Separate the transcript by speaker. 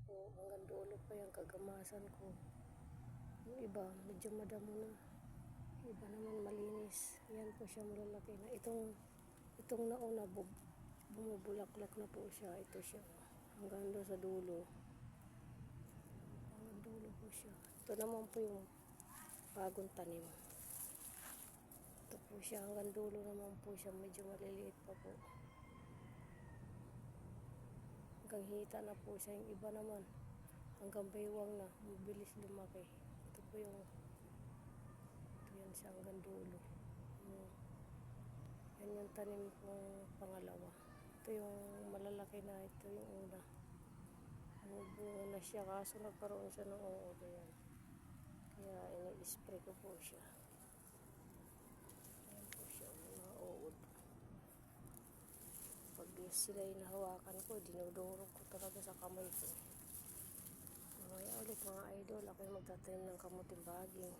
Speaker 1: po. Hanggang dulo pa yung kagamasan ko. Yung iba, medyo madamo na. Yung iba naman malinis. Yan po siya malalaki na. Itong nauna, bumubulaklak na po siya. Ito siya. Hanggang doon sa dulo. Hanggang dulo po siya. Ito naman po yung bagong tanim. Ito po siya. Hanggang dulo naman po siya. Medyo maliliit pa po. Hanggang hita na po siya. Yung iba naman hanggang baywang na. Mabilis lumaki. Ito po yung yan siya hanggang dulo. Yan yung tanim kong pangalawa. Ito yung malalaki na. Ito yung una. Bunga na siya kaso nagkaroon siya ng uod. Kaya ini-spray ko po siya. Ayan po siya mga uod. Pag sila hinahawakan ko, dinudurog ko talaga sa kamay ko. Mamaya ulit mga idol, ako yung magtatanim ng kamuting baging.